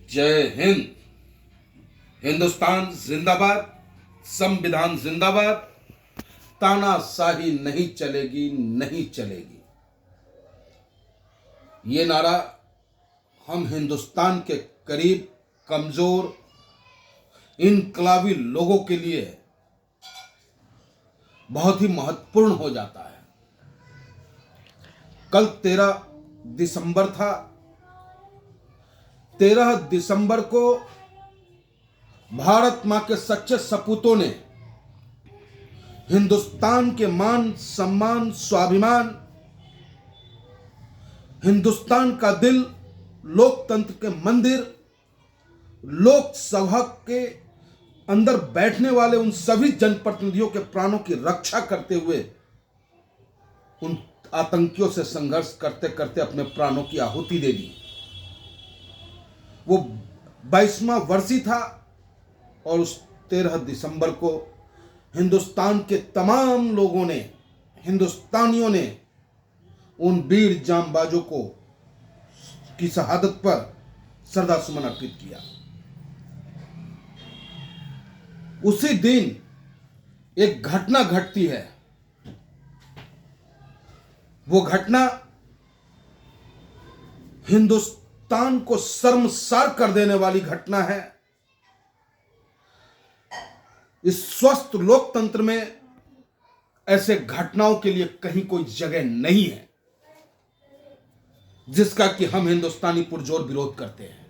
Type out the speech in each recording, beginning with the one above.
जय हिंद। हिंदुस्तान जिंदाबाद, संविधान जिंदाबाद। तानाशाही नहीं चलेगी, नहीं चलेगी। ये नारा हम हिंदुस्तान के करीब कमजोर इनकलाबी लोगों के लिए बहुत ही महत्वपूर्ण हो जाता है। कल 13 दिसंबर था। 13 दिसंबर को भारत मां के सच्चे सपूतों ने हिंदुस्तान के मान सम्मान स्वाभिमान, हिंदुस्तान का दिल, लोकतंत्र के मंदिर, लोकसभा के अंदर बैठने वाले उन सभी जनप्रतिनिधियों के प्राणों की रक्षा करते हुए उन आतंकियों से संघर्ष करते करते अपने प्राणों की आहुति दे दी। वो 22वां वर्षी था और उस 13 दिसंबर को हिंदुस्तान के तमाम लोगों ने, हिंदुस्तानियों ने उन वीर जांबाजों को की शहादत पर श्रद्धा सुमन अर्पित किया। उसी दिन एक घटना घटती है। वो घटना हिंदुस्तान को शर्मसार कर देने वाली घटना है। इस स्वस्थ लोकतंत्र में ऐसे घटनाओं के लिए कहीं कोई जगह नहीं है जिसका कि हम हिंदुस्तानी पुरजोर विरोध करते हैं।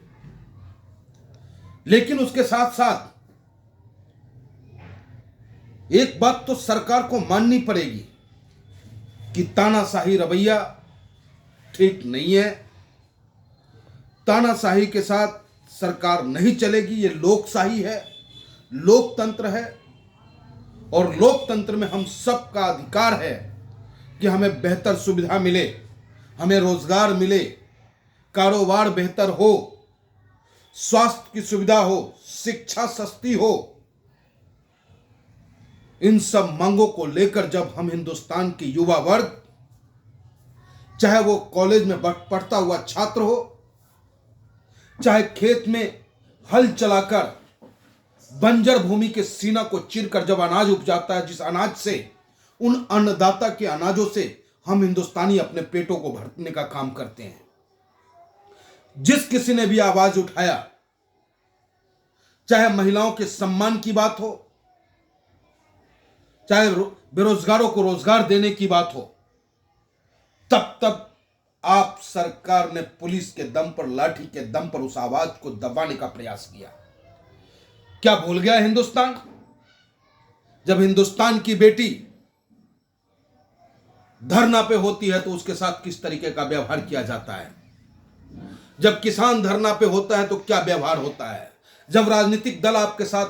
लेकिन उसके साथ साथ एक बात तो सरकार को माननी पड़ेगी कि तानाशाही रवैया ठीक नहीं है। तानाशाही के साथ सरकार नहीं चलेगी। ये लोकशाही है, लोकतंत्र है और लोकतंत्र में हम सबका अधिकार है कि हमें बेहतर सुविधा मिले, हमें रोजगार मिले, कारोबार बेहतर हो, स्वास्थ्य की सुविधा हो, शिक्षा सस्ती हो। इन सब मांगों को लेकर जब हम हिंदुस्तान के युवा वर्ग, चाहे वो कॉलेज में पढ़ता हुआ छात्र हो, चाहे खेत में हल चलाकर बंजर भूमि के सीना को चीरकर जब अनाज उपजाता है, जिस अनाज से, उन अन्नदाता के अनाजों से हम हिंदुस्तानी अपने पेटों को भरने का काम करते हैं। जिस किसी ने भी आवाज उठाया, चाहे महिलाओं के सम्मान की बात हो, चाहे बेरोजगारों को रोजगार देने की बात हो, तब आप सरकार ने पुलिस के दम पर, लाठी के दम पर उस आवाज को दबाने का प्रयास किया। क्या भूल गया हिंदुस्तान? जब हिंदुस्तान की बेटी धरना पे होती है तो उसके साथ किस तरीके का व्यवहार किया जाता है। जब किसान धरना पे होता है तो क्या व्यवहार होता है। जब राजनीतिक दल आपके साथ,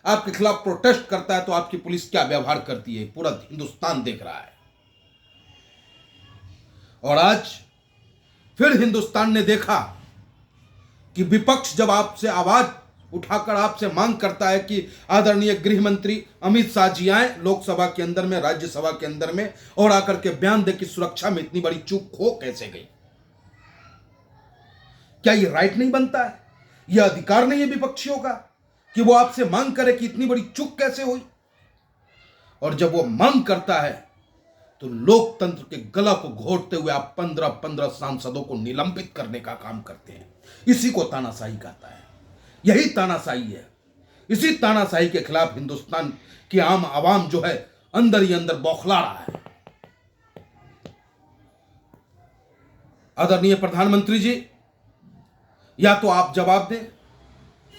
आपके खिलाफ प्रोटेस्ट करता है तो आपकी पुलिस क्या व्यवहार करती है, पूरा हिंदुस्तान देख रहा है। और आज फिर हिंदुस्तान ने देखा कि विपक्ष जब आपसे आवाज उठाकर आपसे मांग करता है कि आदरणीय गृह मंत्री अमित शाह जी आए लोकसभा के अंदर में, राज्यसभा के अंदर में, और आकर के बयान दे कि सुरक्षा में इतनी बड़ी चूक हो कैसे गई। क्या यह राइट नहीं बनता है? यह अधिकार नहीं है विपक्षियों का कि वो आपसे मांग करे कि इतनी बड़ी चूक कैसे हुई? और जब वो मांग करता है तो लोकतंत्र के गला को घोटते हुए आप 15-15 सांसदों को निलंबित करने का काम करते हैं। इसी को तानाशाही कहता है। यही तानाशाही है। इसी तानाशाही के खिलाफ हिंदुस्तान की आम आवाम जो है अंदर ही अंदर बौखला रहा है। आदरणीय प्रधानमंत्री जी, या तो आप जवाब दें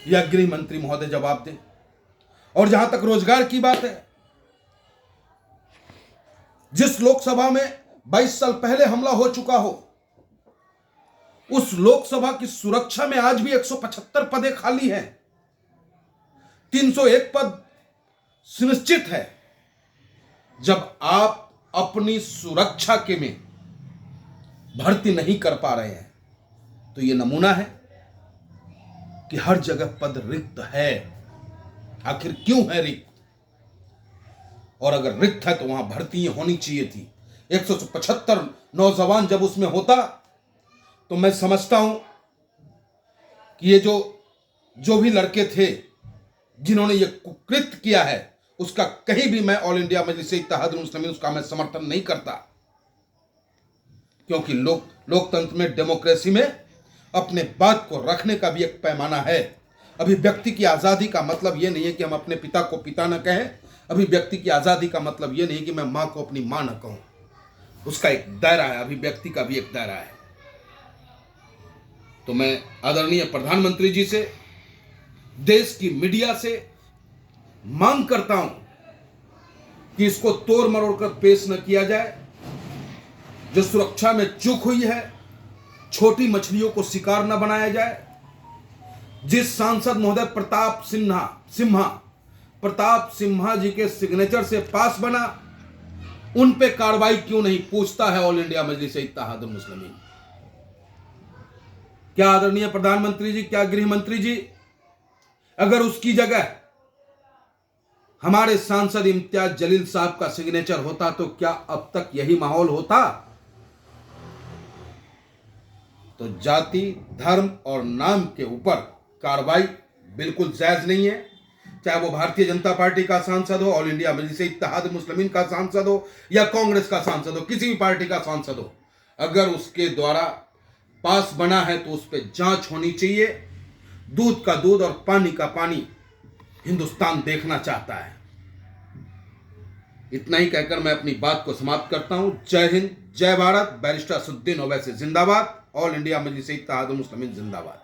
या गृह मंत्री महोदय जवाब दें। और जहां तक रोजगार की बात है, जिस लोकसभा में 22 साल पहले हमला हो चुका हो, उस लोकसभा की सुरक्षा में आज भी 175 पदें खाली हैं। 301 पद सुनिश्चित है। जब आप अपनी सुरक्षा के में भर्ती नहीं कर पा रहे हैं तो यह नमूना है कि हर जगह पद रिक्त है। आखिर क्यों है रिक्त? और अगर रिक्त है तो वहां भर्ती होनी चाहिए थी। 175 नौजवान जब उसमें होता तो मैं समझता हूं कि ये जो भी लड़के थे जिन्होंने ये कुकृत्य किया है, उसका कहीं भी मैं ऑल इंडिया मजलिस इत्तेहादुल मुस्लिमीन उसका मैं समर्थन नहीं करता, क्योंकि लोकतंत्र में, डेमोक्रेसी में अपने बात को रखने का भी एक पैमाना है। अभिव्यक्ति की आज़ादी का मतलब यह नहीं है कि हम अपने पिता को पिता न कहें। अभिव्यक्ति की आज़ादी का मतलब यह नहीं कि मैं मां को अपनी मां न कहूं। उसका एक दायरा है, अभिव्यक्ति का भी एक दायरा है। तो मैं आदरणीय प्रधानमंत्री जी से, देश की मीडिया से मांग करता हूं कि इसको तोड़ मरोड़ कर पेश न किया जाए। जो सुरक्षा में चूक हुई है, छोटी मछलियों को शिकार न बनाया जाए। जिस सांसद महोदय प्रताप सिम्हा जी के सिग्नेचर से पास बना, उन पे कार्रवाई क्यों नहीं, पूछता है ऑल इंडिया मजलिस इत्तेहादुल मुस्लिमीन। क्या आदरणीय प्रधानमंत्री जी, क्या गृह मंत्री जी, अगर उसकी जगह हमारे सांसद इम्तियाज जलील साहब का सिग्नेचर होता तो क्या अब तक यही माहौल होता? तो जाति, धर्म और नाम के ऊपर कार्रवाई बिल्कुल जायज नहीं है। चाहे वो भारतीय जनता पार्टी का सांसद हो, ऑल इंडिया मजलिस इत्तेहादुल मुस्लिमीन का सांसद हो, या कांग्रेस का सांसद हो, किसी भी पार्टी का सांसद हो, अगर उसके द्वारा पास बना है तो उस पर जांच होनी चाहिए। दूध का दूध और पानी का पानी हिंदुस्तान देखना चाहता है। इतना ही कहकर मैं अपनी बात को समाप्त करता हूं। जय हिंद, जय भारत। बैरिस्टर असदुद्दीन ओवैसी जिंदाबाद। ऑल इंडिया मजलिस इत्तेहादुल मुस्लिमीन जिंदाबाद।